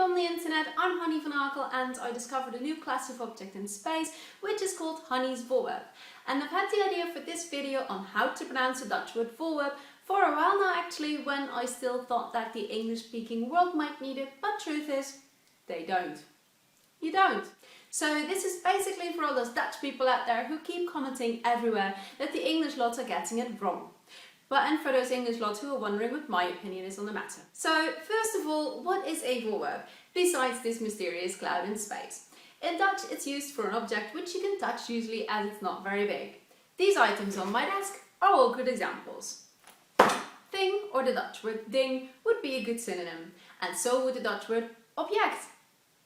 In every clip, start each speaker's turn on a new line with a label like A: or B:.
A: from the internet. I'm Honey van Akel and I discovered a new class of object in space which is called Honey's Voorwerp. And I've had the idea for this video on how to pronounce the Dutch word Voorwerp for a while now actually, when I still thought that the English speaking world might need it, but truth is, they don't. You don't. So this is basically for all those Dutch people out there who keep commenting everywhere that the English lots are getting it wrong. And for those English lots who are wondering what my opinion is on the matter. So first of all, what is a voorwerp, besides this mysterious cloud in space? In Dutch it's used for an object which you can touch, usually as it's not very big. These items on my desk are all good examples. Thing, or the Dutch word ding, would be a good synonym, and so would the Dutch word object,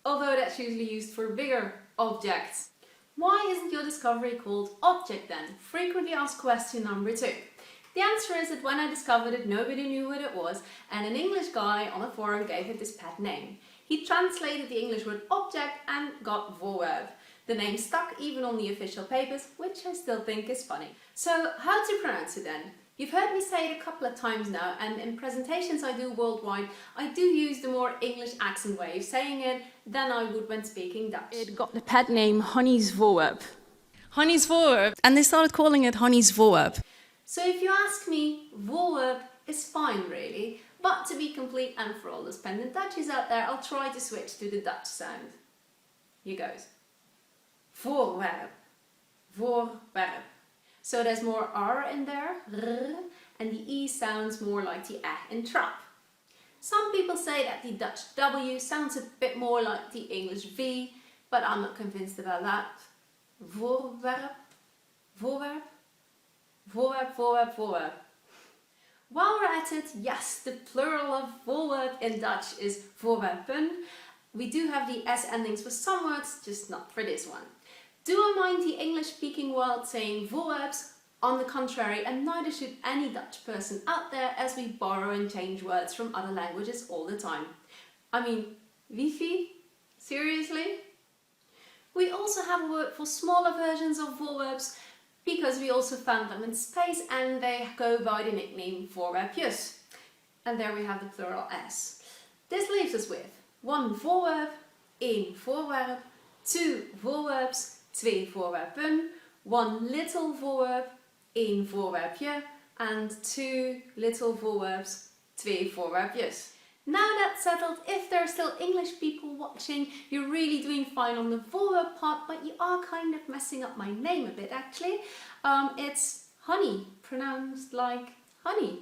A: although that's usually used for bigger objects. Why isn't your discovery called object then? Frequently asked question number 2. The answer is that when I discovered it, nobody knew what it was, and an English guy on a forum gave it this pet name. He translated the English word object and got Voorwerp. The name stuck even on the official papers, which I still think is funny. So how to pronounce it then? You've heard me say it a couple of times now, and in presentations I do worldwide, I do use the more English accent way of saying it than I would when speaking Dutch. It got the pet name Honey's Voorwerp. Honey's Voorwerp, and they started calling it Honey's Voorwerp. So if you ask me, Voorwerp is fine really, but to be complete and for all those pendant Dutchies out there, I'll try to switch to the Dutch sound. Here goes. Voorwerp. Voorwerp. So there's more R in there, and the E sounds more like the in trap. Some people say that the Dutch W sounds a bit more like the English V, but I'm not convinced about that. Voorwerp. Voorwerp. Voorwerp, voorwerp, voorwerp. While we're at it, yes, the plural of voorwerp in Dutch is voorwerpen. We do have the S endings for some words, just not for this one. Do I mind the English-speaking world saying voorwerps? On the contrary, and neither should any Dutch person out there, as we borrow and change words from other languages all the time. I mean, wifi? Seriously? We also have a word for smaller versions of voorwerps, because we also found them in space and they go by the nickname voorwerpjes. And there we have the plural S. This leaves us with 1 voorwerp, 1 voorwerp, 2 voorwerps, 2 voorwerpen, 1 little voorwerp, 1 voorwerpje, and 2 little voorwerps, 2 voorwerpjes. Now that's settled, if there are still English people watching, you're really doing fine on the voorwerp part, but you are kind of messing up my name a bit actually. It's honey, pronounced like honey.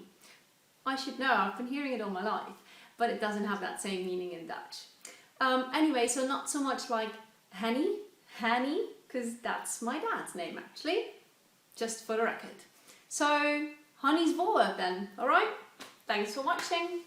A: I should know, I've been hearing it all my life, but it doesn't have that same meaning in Dutch. Anyway, so not so much like Henny, Hanny, because that's my dad's name actually, just for the record. So, Honey's Voorwerp then, alright? Thanks for watching.